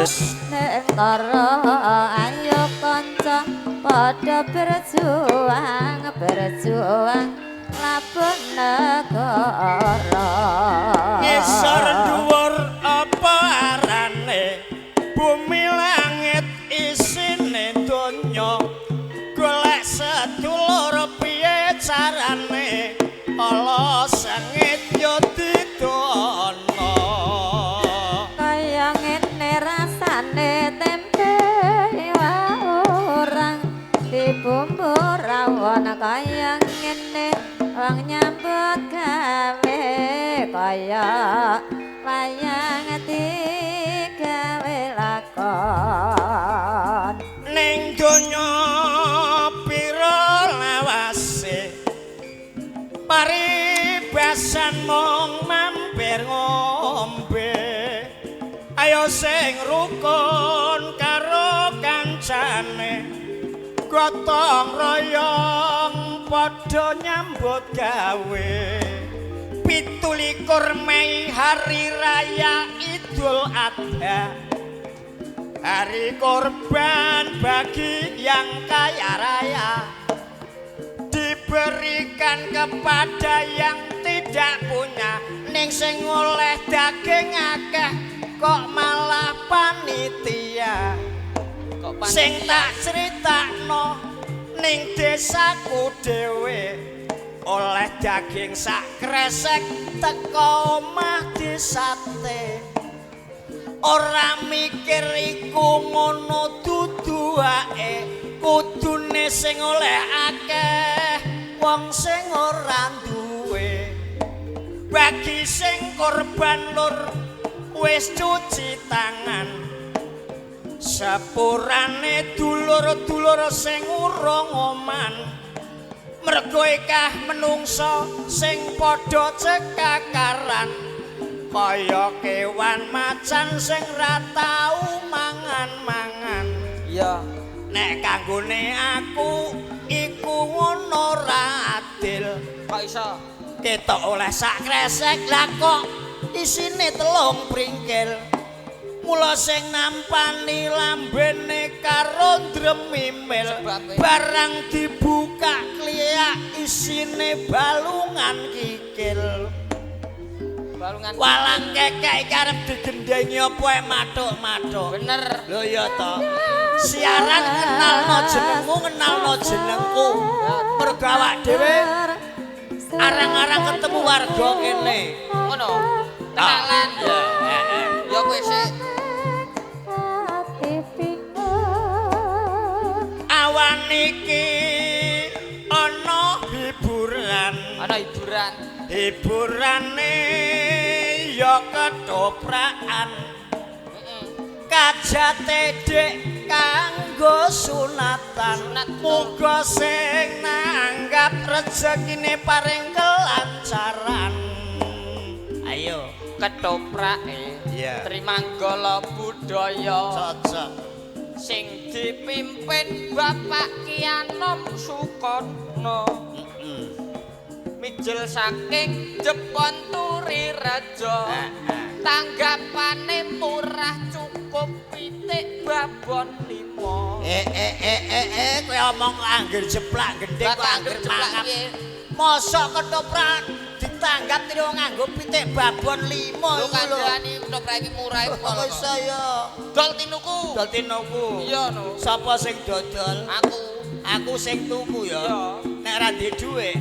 ning tara ayo kanca padha berjuang labun negara ngisor dhuwur apa arane bumi langit isine donya golek sedulur piye carane ala sengit yo didono kaya ngene rasane tempe orang dibumbu rawon kaya ngene wong nyambut gawe kaya wayang digawe lakon ning donya pira lawase paribasan mung mampir ngombe ayo sing rukun karo kancane gotong royong padha nyambut gawe 17 Mei hari raya Idul Adha hari korban bagi yang kaya raya diberikan kepada yang tidak punya ning sing oleh daging akeh kok malah panitia sing tak critakno ning desaku dhewe oleh daging sak kresek teko omah disate ora mikir iku ngono dudu wae kudune sing oleh akeh wong sing ora duwe bagi sing korban lur wis cuci tangan sepurane dulur-dulur sing urung oman mergo ekah menungso sing padha cekakaran kaya kewan macan sing ra tau mangan-mangan iya nek kanggone aku iku ngono ra adil kok iso ketok oleh sak kresek lah kok isine telung pringkil mula sing nampani lambene karo dremimil barang dibuka kliak isine balungan kikil balungan walang kekek karep digendengi apa mathuk-mathuk bener lho ya to siaran kenalno jenengku mergo awak dhewe arang-arang ketemu warga kene ngono kenalan ya kowe sik awan iki ana hiburan hiburane ya ketoprakan kajate dek kanggo sunatan muga sing nanggap rezekine paring kelancaran ayo ketoprake iya Trimanggala budaya cocok sing dipimpin Bapak Kianom Sukono mijil saking Jepon Turi Raja tanggapane murah cukup pitik babon 5 kowe omong angger jeplak gendhe kok angger mangap mosok ketoprak ditanggap tiro nganggo pitik babon 5 lho kandhani ketoprak iki murah kok iso ya dol tinuku iya no sapa sing dodol aku sing tuku ya nek ra duwe dhuwit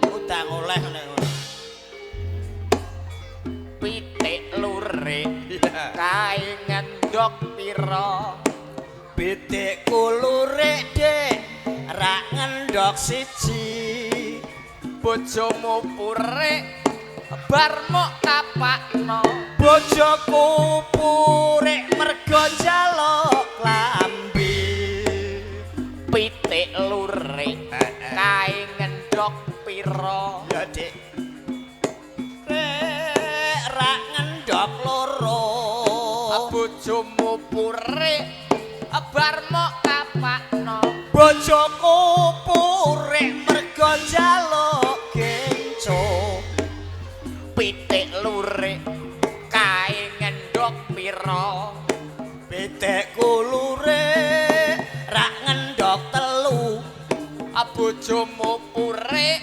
utang oleh nek pitik lurik kae ngendok pira pitikku lurik dek ra ngendok siji bojomu purik bar mok tapakno bojoku purik mergo njaluk klambi pitik lurik kae ngendok pira ya dik ra ngendok loro bojomu purik bar mok tapakno bojoku purik mergo njaluk genco pitik lurik kae ngendok pira bojomu purik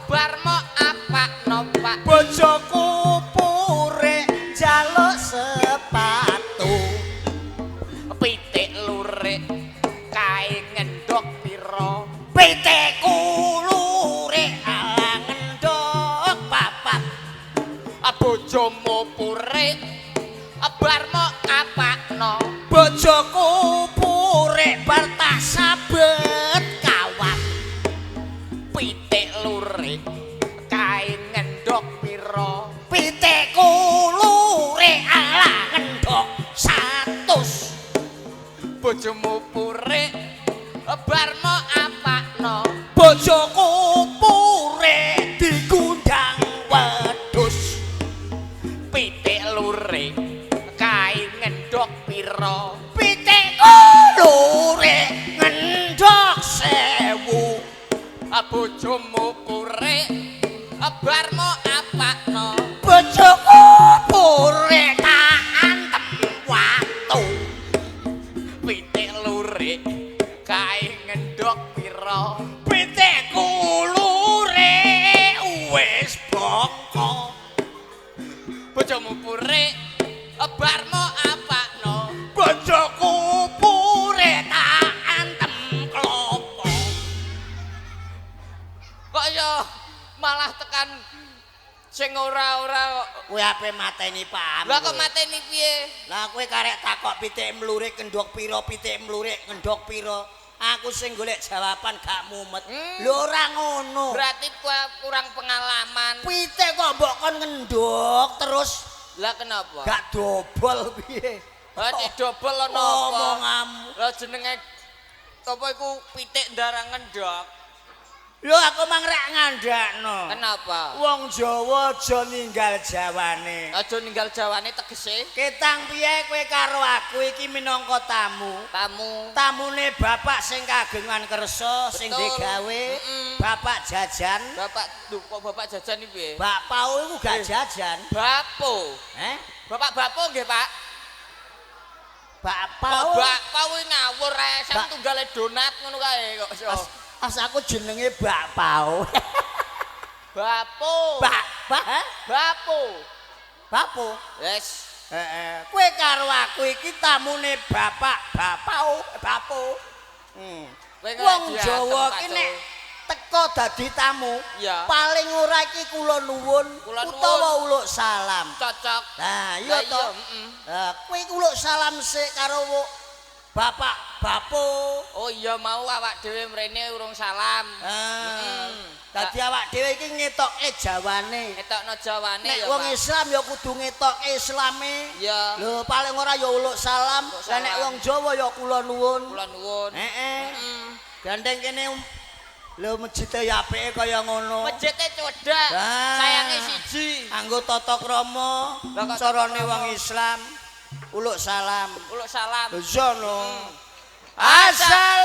barmo apakno Pak bojoku purik jaluk sepatu pitik lurik kae ngendhok pira pitikku lurik ala ngendhok papat bojomu purik barmo apakno bojoku purik bar tak sabet kawat pitik lurik kae ngendhok pira pitikku lurik ala ngendhok 100 bojomu purik barmo apakno bojoku purik digundang wedhus pitik lurik kae ngendhok pira pitikku lurik ngendhok 1000 bojomu purik barmo apakno bojoku purik tak antem watu pitik lurik kae ngendhok pira pitikku lurik wis bongko bojomu purik barmo apakno bojoku purik tak antem klopo kok ya malah tekan sing ora-ora kowe ape mateni paham lha kok mateni piye lah kowe karek takok pitik mlurik ngendhok pira pitik mlurik ngendhok pira aku sing golek jawaban gak mumet lho ora ngono berarti kurang pengalaman pitik kok mbok kon ngendhok terus lah kenapa gak dobol piye berarti dobel ana apa omonganmu lha jenenge apa iku pitik ndarang ngendhok lho aku mang rek ngandakno kenapa wong Jawa aja ninggal Jawane aja ninggal jawane tegese ketang piye kowe karo aku iki minangka tamune bapak sing kagungan kersa sing digawe bapak jajan bapak kok bapak jajan iki piye Mbak Pau iku gak jajan bapo bapak nggih Pak Mbak Pau Mbak Pau ngawur ae sam tunggale donat ngono kae kok As aku jenenge Mbak Pau bapo Bapo yes kowe karo aku iki tamune bapo wong Jawa ki nek teko dadi tamu paling ora iki kula nuwun utawa uluk salam cocok nah iya to kowe uluk salam sik karo Bapak Bapo oh iya mau awak dhewe mrene urung salam dadi awak dhewe iki ngetokke Jawane ngetokno Jawane nek wong Islam ya kudu ngetokke Islame ya lho paling ora ya uluk salam lah nek wong Jawa ya kula nuwun gandeng kene lho masjid ya apike kaya ngono masjide cedhak sayange siji anggo tata krama carane wong Islam uluk salam sono asal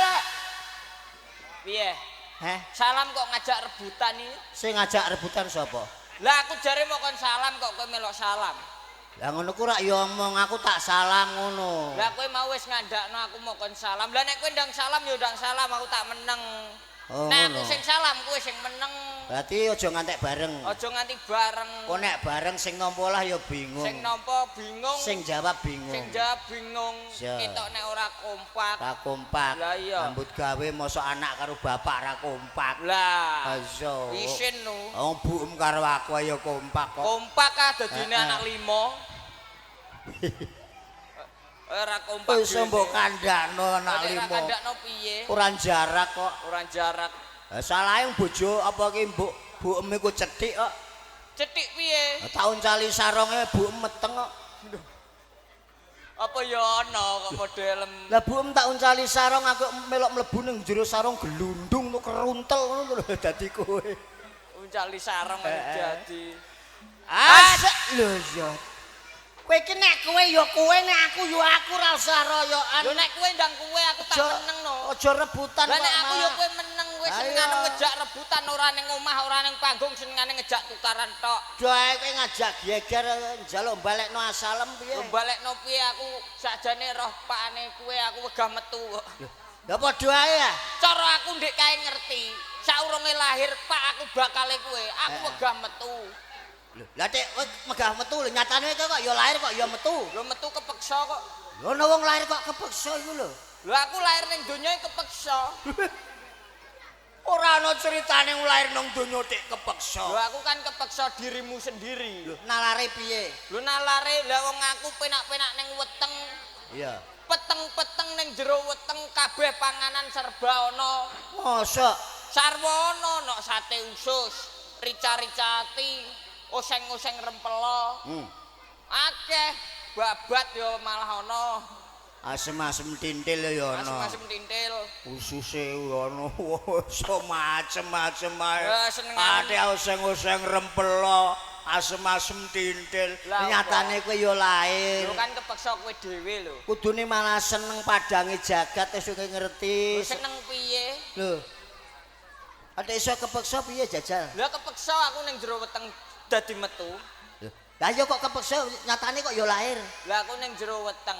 piye salam kok ngajak rebutan iki sing ngajak rebutan sapa lah aku jare mau kon salam kok kowe melok salam lah ngono ku rak ya omong aku tak salam ngono lah kowe mau wis ngandakno aku mau kon salam lah nek kowe ndang salam ya ndang salam aku tak meneng nek aku sing salam kowe sing meneng berarti aja ngantek bareng kok nek bareng sing nampa lah ya bingung sing nampa bingung sing jawab bingung ketok nek ora kompak lah iya rambut gawe mosok anak karo bapak ra kompak lah aja isin no wong buem karo aku ya kompak dadine anak 5 ora kompak wis mbok kandhakno anak 5 kandhakno piye ora jarak kok salahe bojo apa ki mbok buem iku cethik kok cethik piye taun cali saronge buem meteng kok apa ya ana kok modelem lah buem taun cali sarong aku melok mlebu ning jero sarong gelundung kok keruntel ngono lho dadi kowe uncali sarong dadi asik lho ya kowe iki nek kowe ya kowe nek aku ya aku ra usah royokan lho nek kowe ndang kowe aku tak meneng no aja rebutan kok nek aku ya kowe meneng kowe senengane ngejak rebutan ora ning omah ora ning panggung senengane ngejak tukaran tok doae kowe ngajak geger njaluk balekno asalem piye balekno piye aku sakjane roh pakane kowe aku wegah metu kok Lah padha ae ya. Cara aku ndek kae ngerti. Saurunge lahir Pak aku bakale kowe. Aku wegah metu. Lho, lah Dik megah metu lho nyatane kok ya lahir kok ya metu. Lho metu kepeksa kok. Lho ana wong lahir kok kepeksa iku lho. Lho aku lahir ning donya kepeksa. Ora ana critane lahir nang donya Dik kepeksa. Lho aku kan kepeksa dirimu sendiri. Lho nalare piye? Lho nalare lah wong aku penak-penak ning weteng. Iya. Peteng-peteng ning jero weteng kabeh panganan serba ana. Mosok Sarwa ana sate usus, rica-ricati, oseng-oseng rempelo. Akeh babat ya malah ana. asem-asem tintil ya ana. Asem-asem tintil. Ususe ana iso macem-macem ae. Senengane. Ate oseng-oseng rempelo, asem-asem tintil. Lah, Nyatane kowe ya lahir. Lho kan kepeksa kowe dhewe lho. Kudune malah seneng padange jagat wis kowe ngerti. Seneng piye? Lho. Ate iso kepeksa piye jajal? Lah kepeksa aku ning jero weteng dadi metu. Lah ya kok kepeksa nyatane kok ya lahir. Lah aku ning jero weteng.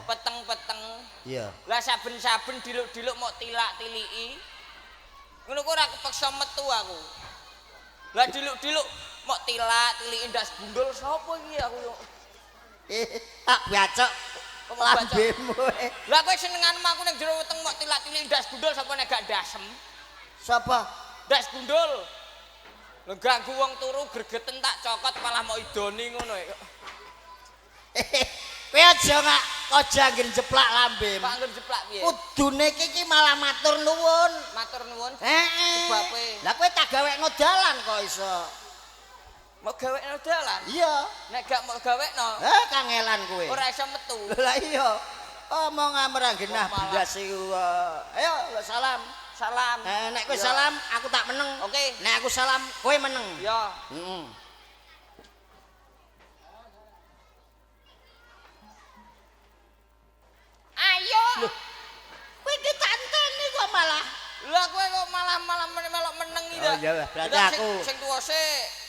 Peteng-peteng. Iya. Lah saben-saben diluk-diluk mau tilak-tiliki. Ngono kok ora kepeksa metu aku. Lah diluk-diluk mau tilak-tiliki ndas bundul sapa iki aku yo. Tak bacok lambemu. Lah kowe senenganmu aku ning jero weteng mau tilak-tiliki ndas bundul sapa nek gak dasem. Sapa? Ndas bundul. Lho ganggu wong turu gregeten tak cokot malah mau idoni ngono ya. Kowe aja anggen jeplak lambem. Pak anggen jeplak piye? Kudune iki malah matur nuwun. Matur nuwun. Heeh. Sebabe. Lah kowe tak gawekno dalan kok iso. Mau gawekno dalan? Iya. Nek gak mau gawekno. Kangelan kowe. Ora iso metu. Lah iya. Omong amer anggenah blas iku. Ayo salam. Salam. Nek kowe salam aku tak meneng. Oke. Nek aku salam kowe meneng. Ya. Heeh. Ayo. Loh. Kowe iki tak enteni kok malah. Lah kowe kok malah melok meneng iki. Oh iya, berarti aku. Sing tuwa sik.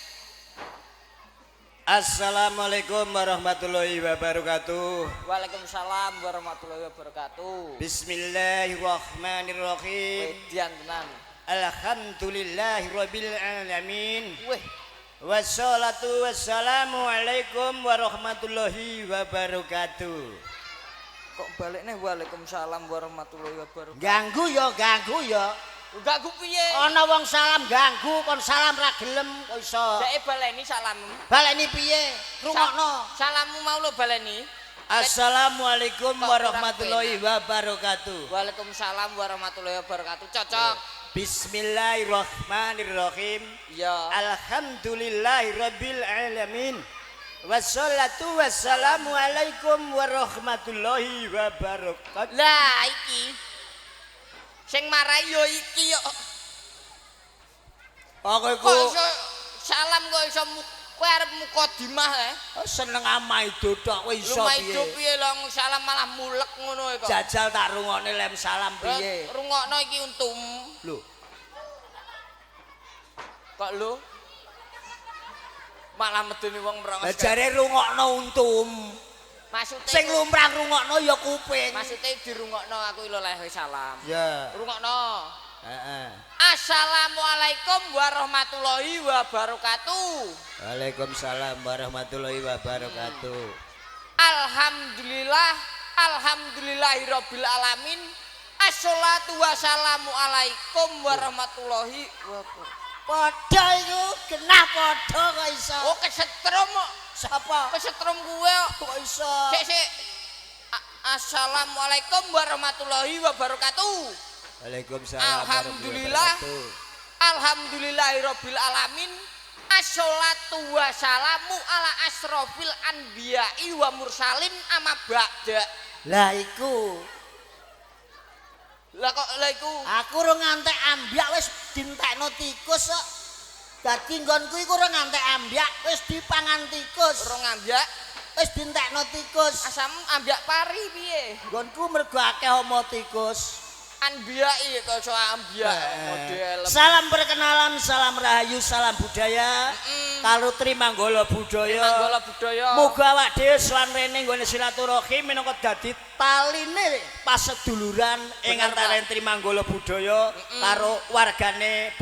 Assalamualaikum warahmatullahi wabarakatuh. Waalaikumsalam warahmatullahi wabarakatuh. Bismillahirrahmanirrahim. Dian tenan. Alhamdulillahirabbil alamin. Weh, Wassalatu wassalamu alaikum warahmatullahi wabarakatuh. kok balik nih waalaikumsalam warahmatullahi wabarakatuh. Ganggu ya. Enggak ku piye? Ana wong salam ganggu kon salam ra gelem kok iso. Dek baleni salammu. Baleni piye? Rungokno. Salammu mau lo baleni. Assalamualaikum warahmatullahi wabarakatuh. Waalaikumsalam warahmatullahi wabarakatuh. Cocok. Bismillahirrahmanirrahim. Iya. Alhamdulillahirabbil alamin. Wassalatu wassalamu alaikum warahmatullahi wabarakatuh. Lah iki sing marai yo iki yo. Kok iso salam kok iso kowe arep mukadimah seneng amai dodok kowe iso piye? Lumayan piye long salam malah mulek ngono kok. Jajal tak rungokne lem salam piye? Rungokno iki untum. Lho. Kok lho? Malah medeni wong merongos. Jare rungokno untum. Maksude Sing lumrah rungokno ya kuping. Maksude dirungokno aku lho leh salam. Ya. Rungokno. Heeh. Assalamualaikum warahmatullahi wabarakatuh. Waalaikumsalam warahmatullahi wabarakatuh. Alhamdulillahirabbil alamin. Assalatu wassalamu alaikum warahmatullahi wabarakatuh. Padha iku genah padha kok iso. Oh kesetrum kok. Sapa? Kesetrum kuwe Kok iso? Sik. Assalamualaikum warahmatullahi wabarakatuh. Waalaikumsalam. Alhamdulillah. Alhamdulillahirabbil alamin. Assalatu wassalamu ala asrofil anbiya'i wa mursalin amma ba'da. Lah iku. Lah kok lha iku? Aku ora ngantek ambyak wis dintekno tikus kok. Dadi nggonku iku ora ngantek ambyak wis dipangan tikus. Ora ngambyak, Wis dintekno tikus. asam ambyak pari piye? Nggonku mergo akeh homo tikus. anbiya'i kok so ambiya model. Salam perkenalan, salam rahayu, salam budaya. Karo Trimanggala budaya. Trimanggala budaya. Muga awak dhewe lan rene nggone silaturahim minangka dadi taline paseduluran ing antaraning Trimanggala budaya karo wargane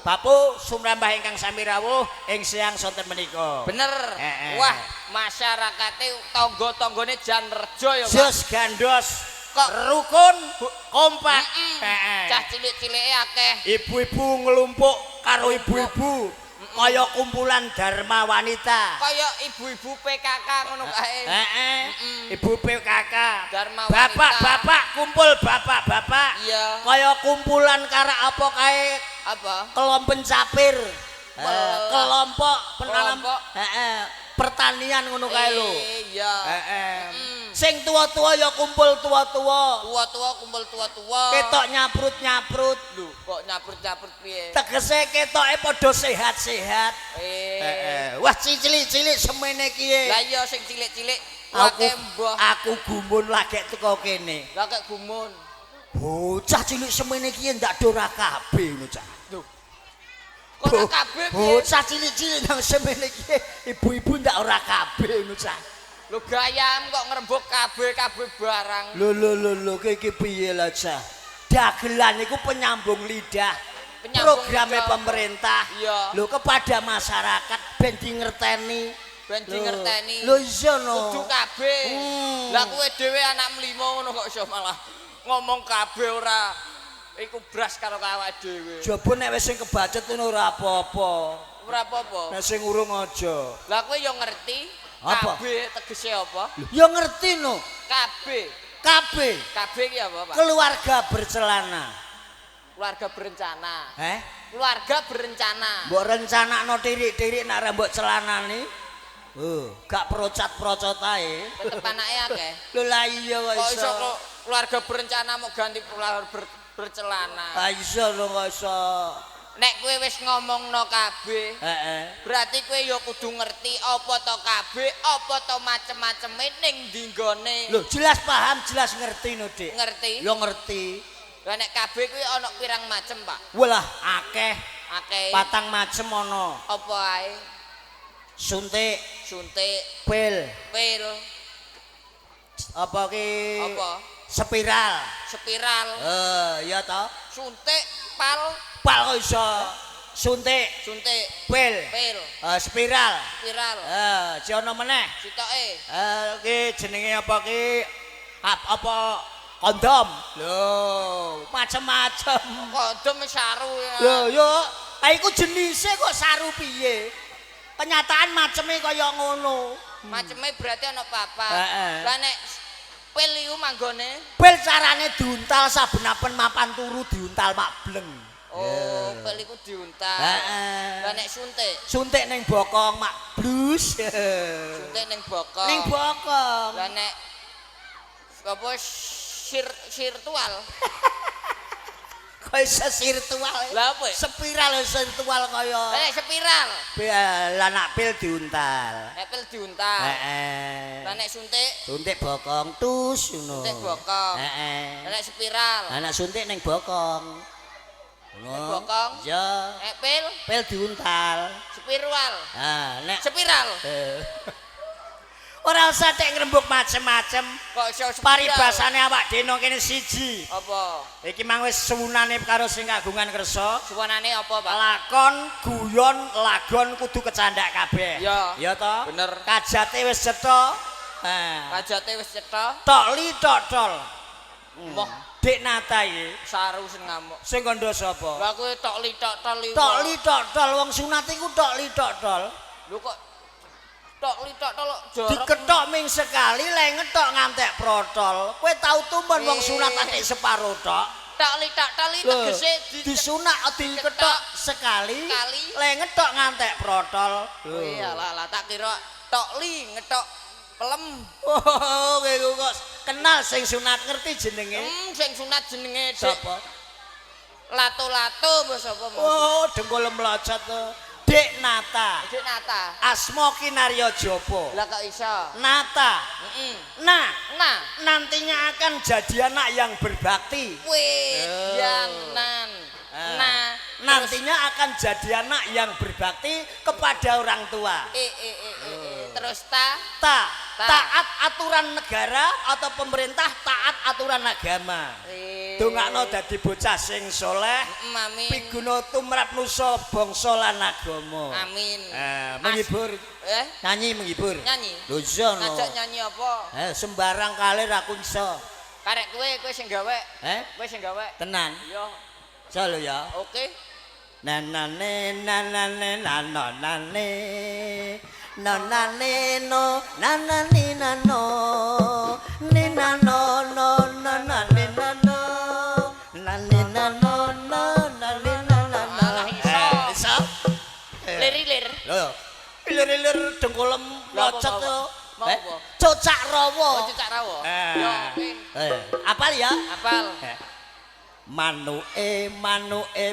Bapu sumrambah ingkang sami rawuh ing siang sonten menika. Bener. Wah, masyarakate tangga-tanggane jan rejo ya, Pak. Jos gandos kok rukun kompak. Cah cilik-cilike akeh. Ibu-ibu ngelumpuk karo ibu-ibu kaya kumpulan Dharma Wanita. Kaya ibu-ibu PKK ngono kae. Ibu PKK. Dharma Wanita. Bapak-bapak kumpul bapak-bapak. Iya. Kaya kumpulan kara apa kae? Apa? Kelompok capir. Kelompok penanam pertanian ngono kae lho. Iya. Sing tua-tua ya kumpul tua-tua. Tua-tua kumpul tua-tua. Ketok nyaprut-nyaprut. Lho, kok nyaprut-nyaprut piye? Tegese ketoke padha sehat-sehat. Wah cilik-cilik semene kiye. Lah iya sing cilik-cilik wake mbah. Aku gumun lagi teko kene. Lah kek gumun. Bocah cilik semene kiye ndak dora kabeh ngono cah. Lho. Kok ora kabeh piye? Bocah cilik-cilik nang semene kiye ibu-ibu ndak ora kabeh ngono cah. Lho gayam kok ngrembug kabeh barang. Lho iki piye lah cah? Dagelan iku penyambung lidah. Programnya pemerintah. Iya. Lho kepada masyarakat ben di ngerteni. Lho iya no. Kudu kabeh. Lah kowe dhewe anak mlimo ngono kok iso malah ngomong kabeh ora iku bras karo awake dhewe. Jaba nek wis sing kebacet ngono ora apa-apa. Ora apa-apa. Nek sing urung aja. Lah kowe yo ngerti Apa? kabeh tegese apa? Ya ngerti no. Kabeh. Kabeh ki apa, Pak? Keluarga bercelana. Keluarga berencana. Keluarga berencana. Mbok rencanakno tirik-tirik nek rembok celanane. Gak procat-procot ae. Tetep anake akeh. Lho lah iya kok Kok iso. iso kok keluarga berencana mau ganti keluarga bercelana. Ah iso lho kok iso. Nek kowe wis ngomongno kabeh, berarti kowe ya kudu ngerti apa to kabeh, apa to macem-maceme ning dinggone. Lho, jelas paham, jelas ngerti no, Dik. Ngerti? Ya ngerti. Lah nek kabeh kuwi ana pirang macem, Pak? Walah, akeh. Akeh. Patang macem ana. Apa ae? Suntik, pil. Apa ki? Apa? Spiral. Iya toh. Suntik, pal Kok iso. Suntik, pil. Spiral. Si ono meneh. Sitoke. Ki jenenge apa ki? Apa kondom. Lho, macem-macem. Kondom saru ya. Lho, yo, iku jenise kok saru piye? Kenyataan maceme kaya ngono. Maceme berarti ana papat. Lah nek pil iku manggone? Pil carane diuntal saben-apen mapan turu diuntal mak bleng. Oh, pil iku diuntal. Lah nek suntik? Suntik ning bokong mak blus. Suntik ning bokong. Lah nek apa sirtual? Kaya sirtual. Lah apa? Spiral sirtual kaya. Spiral. Lah nak pil diuntal. Nek pil diuntal. Lah nek suntik? Suntik bokong tus ngono. Suntik bokong. Lah nek spiral? Lah nek suntik ning bokong. Nek bokong? Iya. Nek pil? Pil diuntal. Spiral. Nek spiral. Ora usah tek ngrembug macem-macem. Kok iso paribasane awak dhewe nang kene siji. Apa? Iki mang wis suwunane karo sing kagungan kersa. Suwunane apa, Pak? Lakon, guyon, lagon kudu kecandak kabeh. Iya. Iya to? Bener. Kajate wis cetha. Kajate wis cetha. Tokli totol. Moh Dik Nata iki saru sing ngamuk. Sing kandha sapa? Lah kowe tokli totol iku. Tokli totol wong sunat iku tokli totol. Lho kok tokli totol jorok. Diketok ming sekali le ngetok ngantek protol. Kowe tau tumpun wong sunat atik separo tok. Tokli totol iki tegese disunat diketok sekali le ngetok ngantek protol. Iya lah tak kira tokli ngetok pelem. Oh, kowe kok kenal sing sunat ngerti jenenge? Sing sunat jenenge sapa? Lato-lato mbok sapa? Oh, dengkul mlocot to. Dik Nata. Dik Nata. Asma Kinarya Japa. Lah kok iso? Nata. Heeh. Nah, Nah, nantinya akan jadi anak yang berbakti. wih, janan. Nah, nantinya akan jadi anak yang berbakti kepada orang tua. Terus Taat aturan negara atau pemerintah, taat aturan agama. Dongakno dadi bocah sing soleh, Amin. piguna tumrap nusa bangsa lan agama. Amin. Menghibur. Nyanyi menghibur. Nyanyi. Lho iso no. Ngajak nyanyi apa? Sembarang kalir aku iso. Karek kowe sing gawe. Kowe sing gawe. Tenan. Iya. Iso lho ya. Oke. Nanane nanane nanane nanane no nanane nano ni nano no nanane nano nane nano no nane nano iso Lir-lir. lho lir-lir dengkulem locot to Mau apa? cocak rawa Cocak rawa. Yo, oke. apal ya Apal. manuke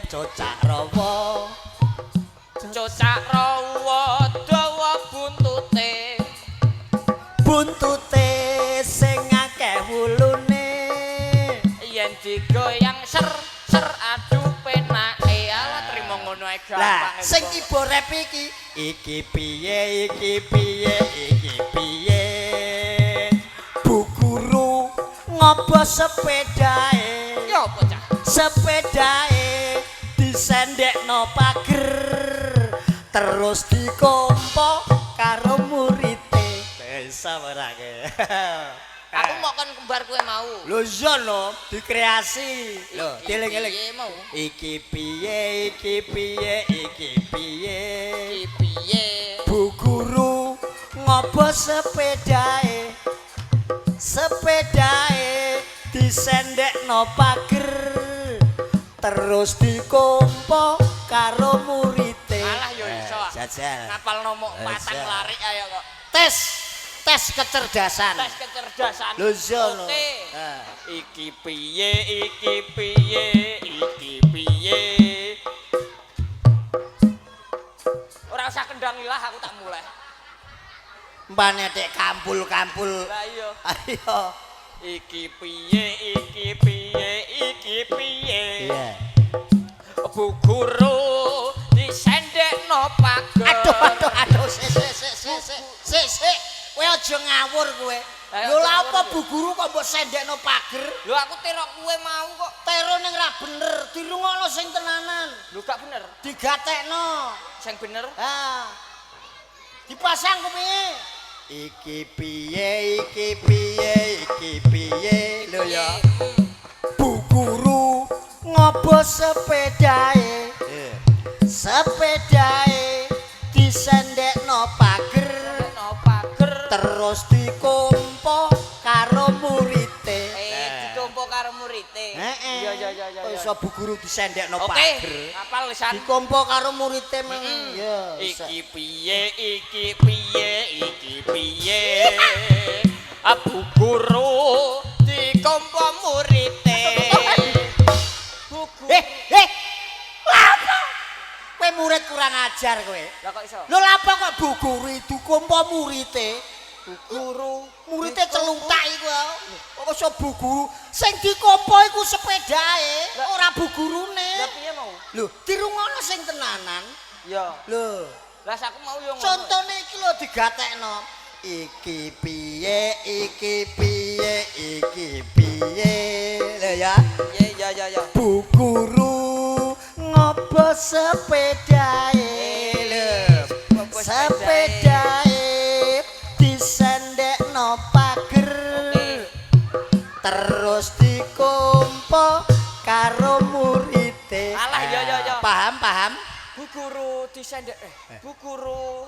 cocak rawa Cocak rawa dawa buntute sing akeh wulune yen digoyang ser adu penake ala trimo ngono ae gampang. lah sing ibu rap iki piye Bu Guru ngopo sepedae Yo bocah. sepedae disendekno pager terus dikompo karo murite bisa merake Aku mau kan kembar kowe mau. lho iya no dikreasi lho dieling-eling Piye mau? iki piye Iki piye? Bu Guru ngopo sepedae disendekno pager terus dikompo karo murite Alah yo iso. jajal Ngapal nomok patang lari ayo kok. tes kecerdasan Tes kecerdasan. lho iya no Oke. Iki piye? Ora usah kendang ilah aku tak mulai. mbane dek kampul Lah iya. ayo Iki piye? iya Bu Guru disendekno pager. aduh sik kowe aja ngawur kowe lho lha apa Bu Guru kok mbok sendekno pager Lho aku terok kowe mau kok. tero ning ra bener dirungokno sing tenanan Lho gak bener. digatekno Sing bener. dipasang kuwi iki piye lho ya Bu Guru ngopo sepedae disendekno pager No pager. terus dikompo karo murite Ditompo karo murite. Iya. iso Bu Guru disendekno Oke. pager Apal lisan. dikompo karo murite mang ya Iki piye? Bu Guru dikompo murite. Bu Guru. Lapa? Kowe murid kurang ajar kowe. Lah kok iso? Lho lapa kok Bu Guru dikompo murite? Bu Guru Murite celuntak iku. Kok iso Bu Guru sing dikompo iku sepedae, ora Bu Gurune. Lah piye mau? Lho, dirungokno sing tenanan. Ya. Lho, Lah aku mau yo ngono. contone iki lho digatekno. Iki piye? Lho ya. Ya. Bu Guru ngopo sepedae lho sepedae disendekno pager terus dikompo karo murite Alah ya. paham Bu Guru disendek Bu Guru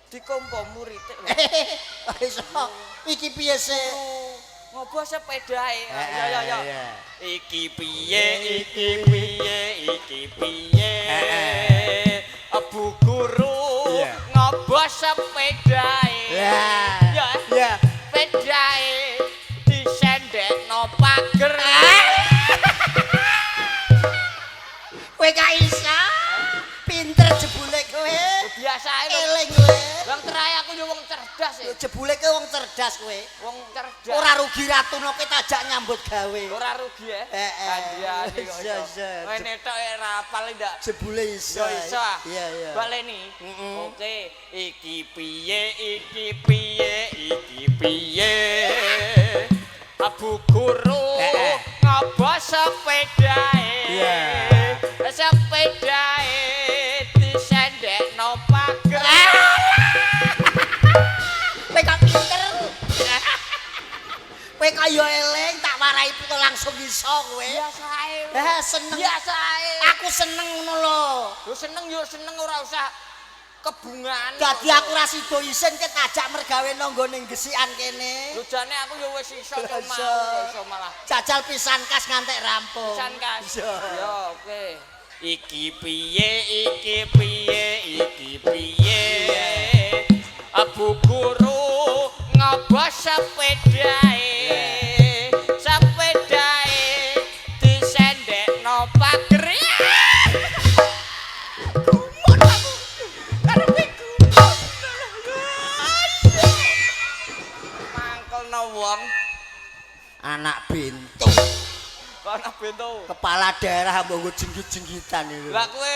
dikompo murid. iso iki piye sih Ngopo sepedae? Ya. Iki piye? Bu Guru ngopo sepedae? Ya. Sepedae disendekno pager. kowe gak iso pinter jebule kowe biasa ae lho. Eling kowe. Wong terae aku yo wong cerdas Yo ya. jebule kowe wong cerdas kowe. Wong cerdas. Ora rugi ratuno kowe tajak nyambut gawe. Ora rugi ya. Heeh. kok Iya, iso. iya. Kowe netok ora apal ndak? Jebule iso. Yo iso. Iya, iya. Baleni. Mm-mm. Oke, iki piye iki piye iki piye. Abu guru ngopo sepedae. Iya. Sepedae disendekno pager. Kowe kok pinter. Kowe kaya eling tak warai itu langsung iso kowe. Biasa ae. Seneng. Biasa ae. Aku seneng ngono lho. Yo seneng ora usah kebungan. Dadi aku ra sida isin ket ajak mergawe nanggo ning gesikan kene. Lu jane aku yo wis iso Iso. iso malah. Jajal pisan kas ngantek rampung. Pisan kas. Iya. Yo oke. Iki piye iki piye iki piye. Abu guru ngopo sepedae. Sepedae disendekno pager. Gumun aku. Karepe gumun. Mangkelno wong Anak bentuk. ana bento. Kepala daerah mbok jenggit-jenggitan itu. Lah kowe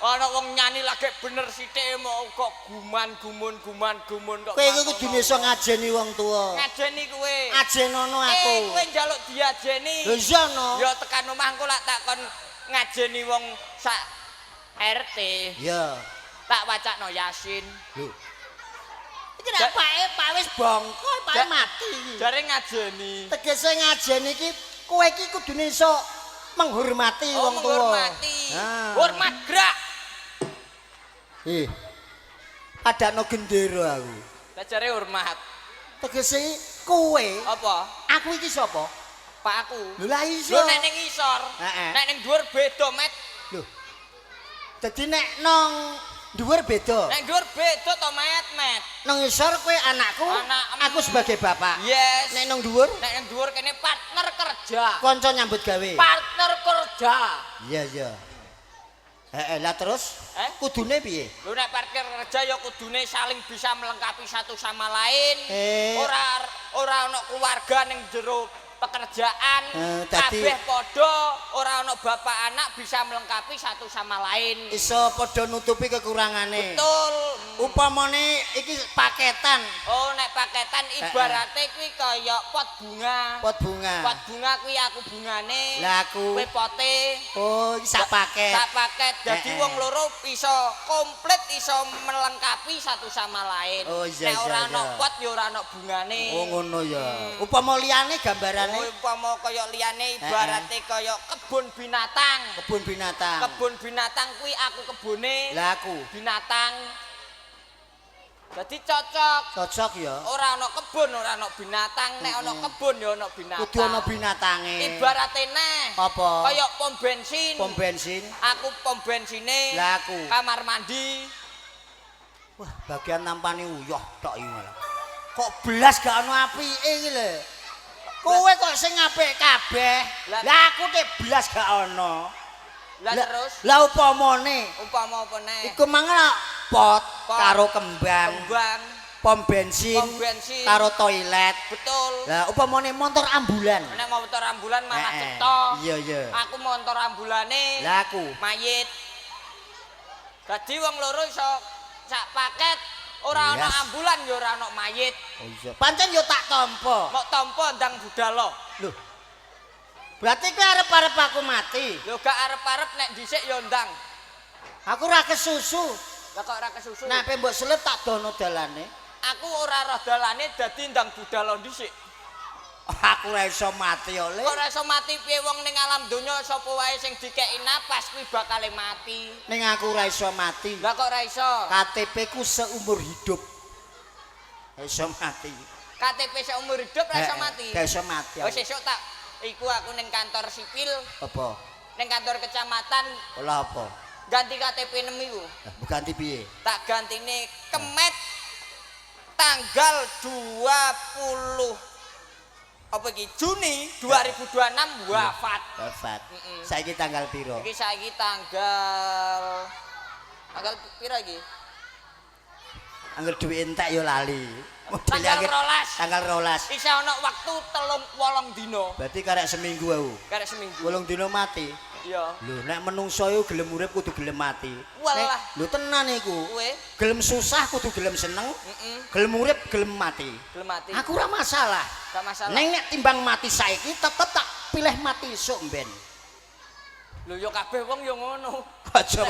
ana wong nyanyi lagi bener sithik mau kok gumun kok. Kowe iku kudune iso ngajeni wong tuwa. ngajeni kowe. Ajenono aku. Kowe njaluk diajeni. Lho iya no. Ya tekan omah engko lak takon ngajeni wong sak RT. Iya. Tak wacakno Yasin. Lho. Iki nek Pak wis bongko, Pak mati iki. Jare ngajeni. Tegese ngajeni iki kowe iki kudune iso menghormati wong tuwa. Menghormati. Hormat gerak. Adakno gendera aku. Lah jare hormat. Tegese kowe, Apa? aku iki sapa? Pak aku. Lho lah iso. Lho nek ning isor, Heeh. nek ning dhuwur beda, Met. Lho. Dadi nek nang dhuwur beda. Nek dhuwur beda to, Met. Nang isor kowe anakku, Anak, aku sebagai bapak. Yes. Nek nang dhuwur Nek ning dhuwur kene partner kerja. kanca nyambut gawe. Partner kerja. Iya, iya. Lah terus kudune piye? Lho nek partner kerja ya kudune saling bisa melengkapi satu sama lain. Ora ana keluarga ning jero pekerjaan. Kabeh padha, ora ana bapak anak bisa melengkapi satu sama lain. Iso padha nutupi kekurangane. Betul. Upamane iki paketan. Oh, nek paketan ibarate kuwi kaya pot bunga. Pot bunga. Pot bunga kuwi aku bungane. Lah aku. Kuwi pote. Oh, iki sak paket. Sak paket. Dadi wong loro iso komplit iso melengkapi satu sama lain. Oh, iya, nek ora iya, ana iya. pot ya ora ana bungane. Oh, ngono ya. Upama liyane gambarane Umpama kaya liyane ibarate kaya kebun binatang. kebun binatang. Kebun binatang kuwi aku kebune. Lah aku. Binatang. Jadi cocok. Cocok ya. Ora ana kebun, ora ana binatang, nek ana kebun ya ana binatang. Kudu ana binatange. Ibarate neh. Apa? Kaya pom bensin. Pom bensin. Aku pom bensine. Lah aku. Kamar mandi. Wah, bagian nampani uyah tok iki malah. Kok belas gak ono apike iki lho. Kowe kok sing apik kabeh. Lah aku nek belas gak ono. Lah terus Lah upamane umpama apa neh? iku mangan pot karo kembang, Kembang, pom bensin bensin. karo toilet. Betul. Lah upamane motor ambulan. Nek motor ambulan malah Heeh. cetok. Iya, iya. Aku motor ambulane. Lah aku. Mayit. Dadi wong loro iso sak paket, ora ana Yes. ambulan ya ora ana mayit. Oh iya. Pancen yo tak tampa. Mok tampa ndang budalo. Lho. Berarti kowe arep-arep aku mati. Lho gak arep-arep nek dhisik ya ndang. Aku ora kesusu. Lah kok ora kesusu. Nek mbok selip tak dono dalane. Aku ora roh dalane dadi ndang budalo dhisik. Aku ora iso mati oleh. Kok ora iso mati piye wong ning alam donya sapa wae sing dikeki napas kuwi bakal mati. Ning aku ora iso mati. Lah kok ora iso? KTP ku seumur hidup. Iso mati. KTP seumur hidup ora iso mati. Gak iso mati. Wis sesuk tak iku aku ning kantor sipil, Apa? ning kantor kecamatan Olah apa? ganti KTP 6 iku. Lah ganti piye? Tak gantine Kemet tanggal 20 apa iki Juni 2026 wafat. Wafat. Saiki tanggal piro? Iki saiki tanggal piro iki? Angger duwe entek ya lali. Tanggal 12. Isa ana waktu 8 dina. Berarti karek seminggu aku. Karek seminggu. 8 dina mati. Iya. Lho nek menungso iku gelem urip kudu gelem mati. Walah. Lho tenan iku. Gelem susah kudu gelem seneng. Gelem urip gelem mati. Gelem mati. Aku ora masalah. Gak masalah. Neng nek timbang mati saiki tetep tak pilih mati esuk mben. Lho ya kabeh wong ya ngono. Aja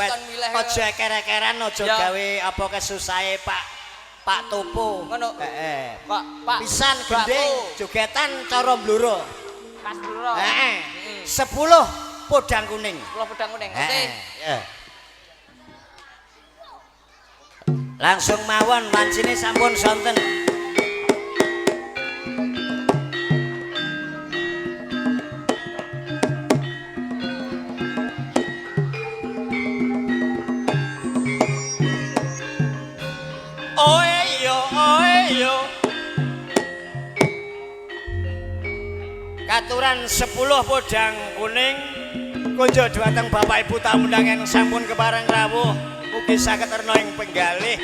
eker-ekeran aja gawe apa kesusahe Pak Topo. Ngono. Heeh. Pak pisan gending jogetan cara bluro. Pas bluro. Heeh. 10 podang kuning. 10 podang kuning. Oke. Langsung mawon wancine sampun sonten. Katuran 10 podang kuning kunjuk dhumateng Bapak Ibu tamu undang yang sampun kepareng rawuh mugi saged erna ing penggalih.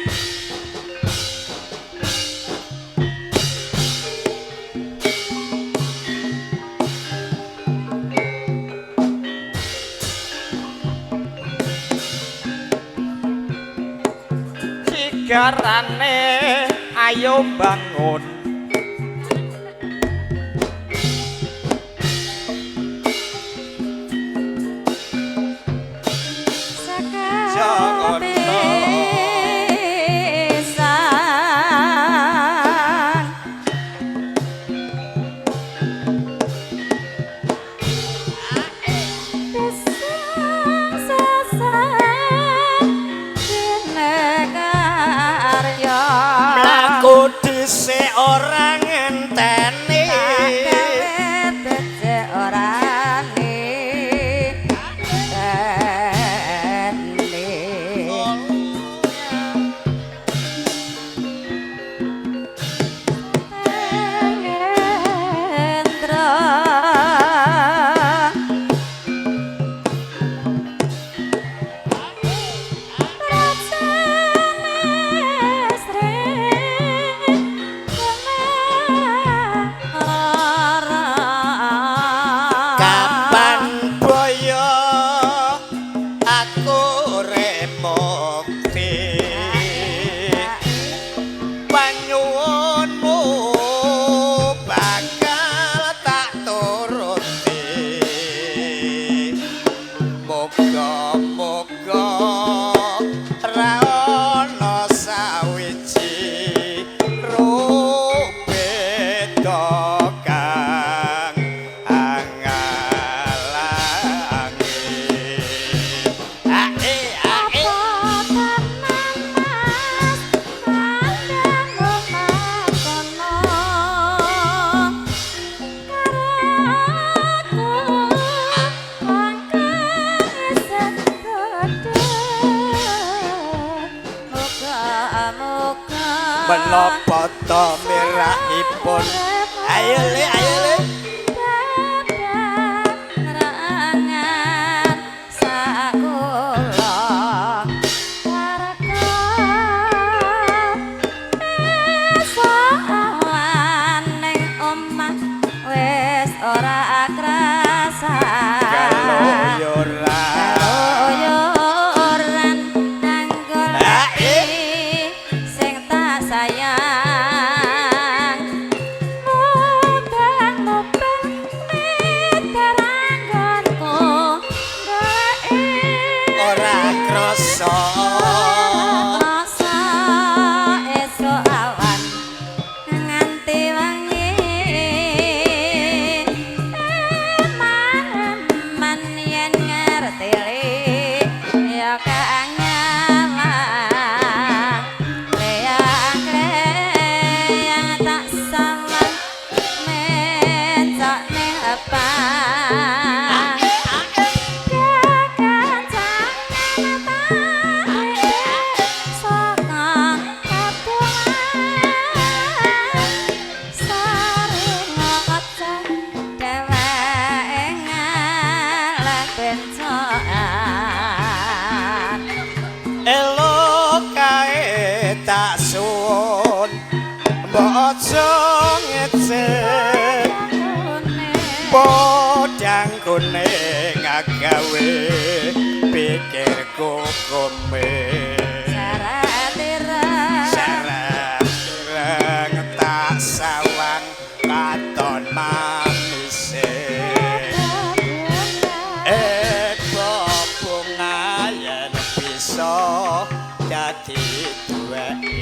Sigarane ayo bangun orang ngenteni orang menapa to mirahipun ayo le elo kae tak suwun mbok aja ngecek podang kuning ngagawe pikirku komeng syarat tak sawang katon manise bunga yen bisa dadi duweke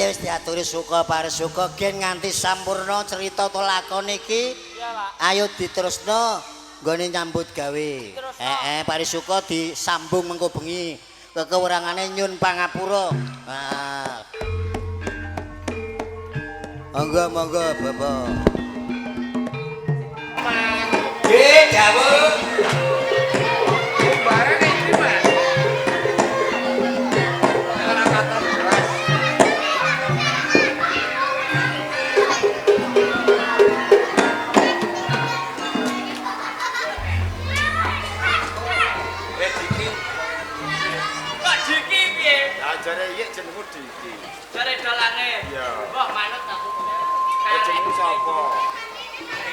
wis diaturi suka parisuka gen nganti sampurna cerita to lakon iki. Ayo diterusno nggone nyambut gawe. Parisuka disambung mengko bengi. Kekuwurangane nyun pangapura. Nah. Monggo Bapak. Nggih, dawuh. Jare iya jenengmu Diki. Jare dalange. Iya. Wah, manut aku. Jenengmu sapa?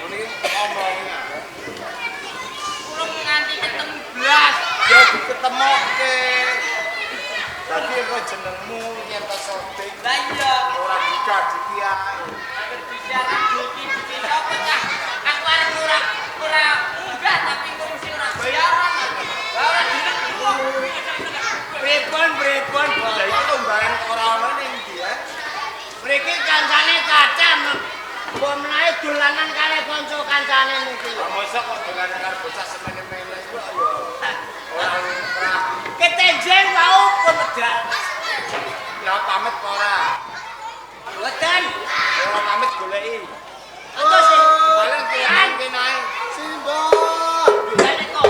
Ini omongnya. Kurang nganti ketemu blas. Ya diketemokke. Dadi kok jenengmu yen ta sotik. Lah iya. Ora Dika Diki ae. Agar bicara Diki apa cah? Aku arep ora munggah tapi ngurusi ora bayaran. Lah ora dilek wong. Pripun lah iki lembaran ora ana ning ndi ya. Mriki kancane kacam. Mbok menawi dolanan kali kanca kancane niki. Lah mosok kok dolanan karo bocah semene-mene iku ayo. Ora ketenjeng wau pun medal. Ya pamit ora. Mboten. Ora pamit goleki. Atus sing paling kene ae. Simbol. Dene kok.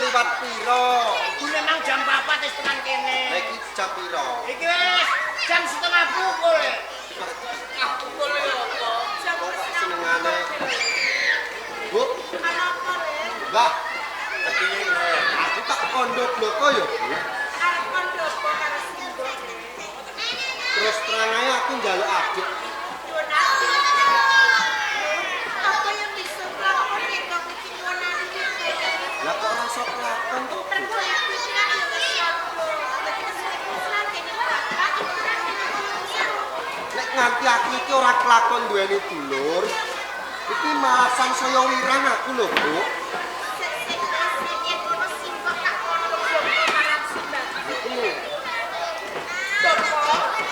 Liwat piro? Iki nang jam 4 wis tekan kene. Lah iki jam piro? Iki wis jam setengah pukul. Pukul apa? Jam senengane. Bu, lah, kepiye nek aku tak kondo bloko ya, Bu. Arep kondoko karo Sindo. Terus terang ae aku njaluk adik. Apa yang bisa lakon nek kok iki nyuwunane iki? Lah kok ora sok lakon to, Bu? Pergo iki kan yo wis siapa. Dadi kesempatan kene bapak iki kan Nek nganti aku iki ora kelakon duweni dulur, iki malah sansaya wirang aku lho, Bu.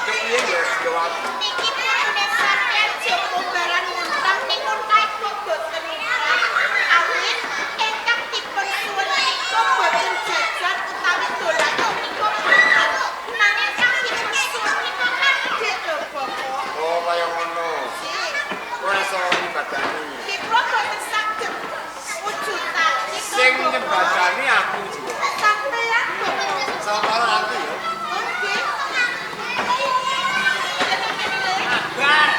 Kepiye ya, jawab. Niki pun sampeyan jopo barang muntah nipun kae boten awit ingkang dipun suwun menika boten jajan utawi dolan menika boten. Nanging kang dipun suwun menika kan gedhe lho Bapak. Oh, kaya ngono. Ora iso ibadani. Kipro boten saged wujudan. Sing nyembadani aku juga. Sampeyan Bapak. Sama aku ya. Nggih. Bar.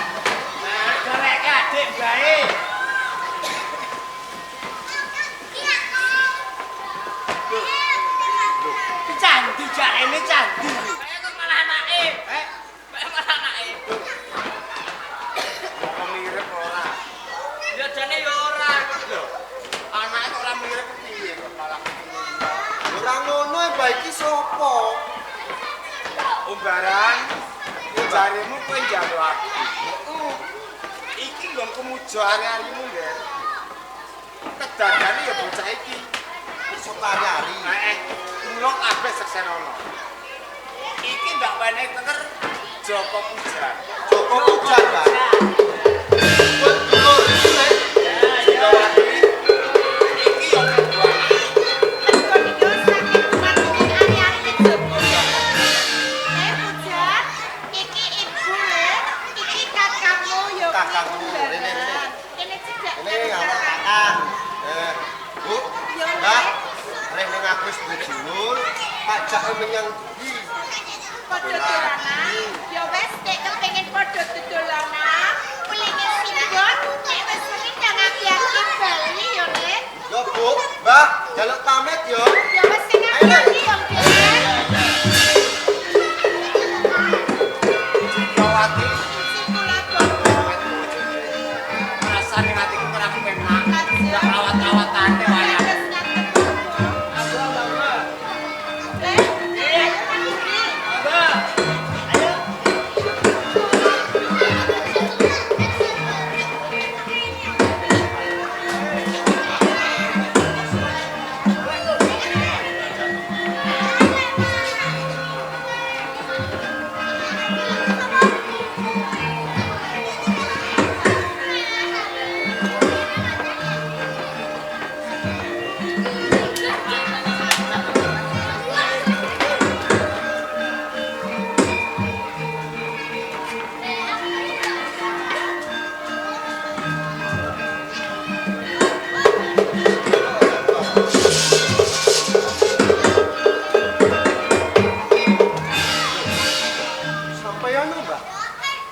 Nah, garek adik bae. Candi jarene candi. Kaya kok malah anake. Kaya malah anake. Kok mirip ora? Ya jane ya ora. Lho, anake kok ora mirip piye kok malah ora ngono e bae iki sapa? Umbaran. jarimu kowe njaluk aku. Iki nggonku muja ari-arimu, Nger. Kedadane ya bocah iki. Iso ari-ari. Kula kabeh seksenono. Iki ndak wenehi tenger Joko Pujan. Joko Pujan, Mbak. Kowe dulur iki, Nek. Iki yo kedua. Kakakmu rene. Ini awak kakang. Bu. Mbak. Rene ngapus dulur. Ajak menyang ndi? Padha dolanan. Ya wes nek kepengin padha dolanan, ulinge simbon nek wis wengi nang aki-aki Bali ya, Nek. Yo, Bu. Mbak, jaluk pamit yo. Ya wes sing aki-aki wong dhewe. Jawati Kula gowo. rasane atiku ora kepenak. Ndak rawat-rawatane wayah. Sampeyan lho, Mbak.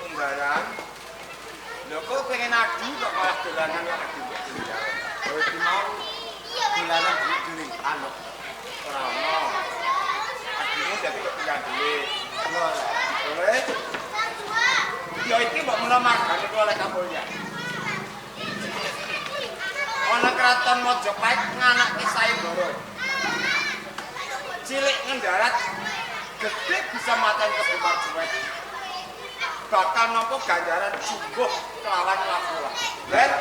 Umbaran. Lho kok pengen adu kok malah dolanan kok adu. Kowe iki mau dolanan diri anu. Ora ono. Adine dadi kok pindah dhewe. Boleh? Ya iki mbok menawa margane kok oleh Kapolnya. Ana kraton Mojopahit nganake Sayembara. Cilik ngendarat gede bisa maten kebubar cuek. Bakal nopo ganjaran jumbuh kelawan Lafula. Ben,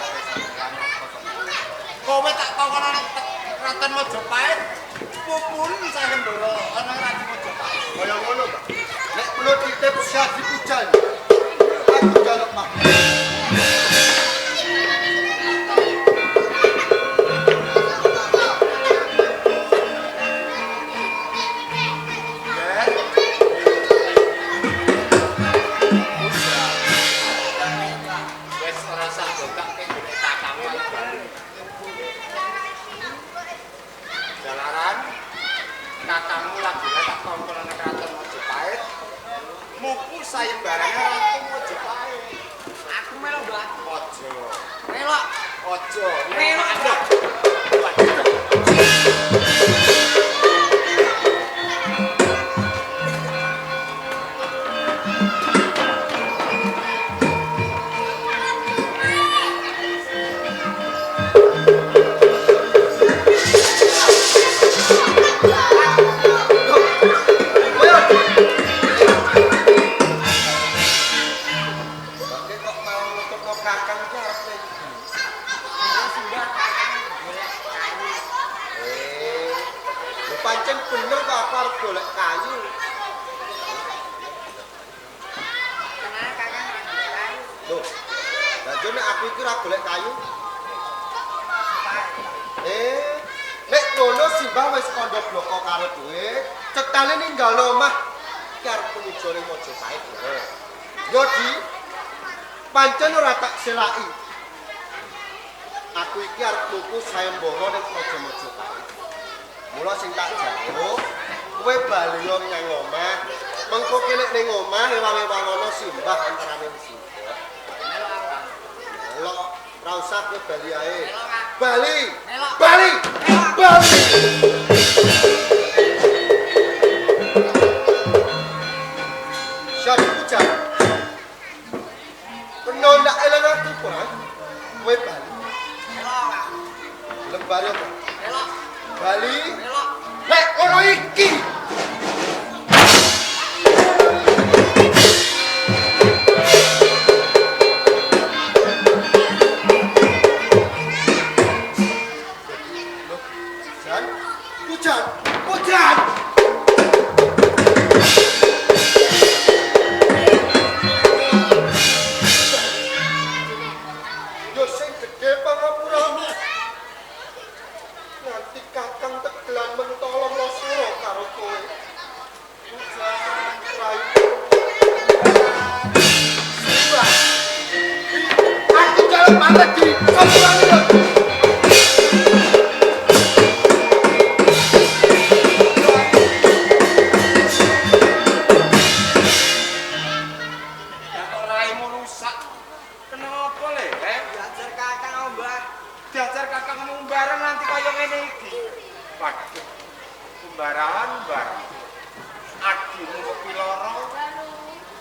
kowe tak kongkon ana kraton Mojopahit, pupuri Sayembara ana kraton Mojopahit. Kaya ngono, Mbak. Nek kula titip Syadi Pujan. Aku jaluk pamit. Wes ora sah bokak ke golek kakangmu ae bali. Jalaran kakangmu lagi tak kongkon ana kraton Mojopahit. Muku sayembarane ratu Mojopahit. Aku melu, Mbak. Ojo. Melok. Ojo. Melok. Mbak kok mau nutupno kakang iki arep ning lho pancen bener kok aku arep golek kayu. Kenal kakang ora golek kayu. Loh. Lah jane aku iki ora golek kayu. Nek ngono Simbah wis kandha bloko karo kowe, cetane ninggal omah iki arep penujone Mojopahit. Yo Di. Pancen ora tak selaki. Aku iki arep tuku sayembara ning Praja Mojopahit. Mula sing tak jaluk, kowe bali yo nang omah. Mengko kelek ning omah ewang-ewang ana Simbah antarane Simbah. Melok, ora usah kowe bali ae. Bali. Bali. Bali. Syadi Pujan. Peno ndak eling aku ora? Kowe bali. Lebar yo. Bali. Lek ono iki.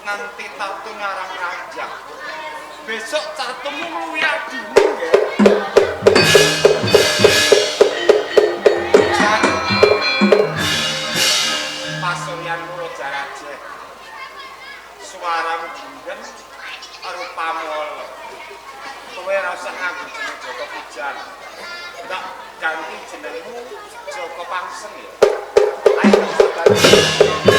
nganti tatu ngarang ranjang. Besok catumu ngluwi adine nggih. Jan. Pasuryan mulo jaraje. Suaramu gendeng rupamu ala. Kowe ora usah nganggo jeneng Joko Pujan. Tak ganti jenengmu Joko Pangseng ya. Ayo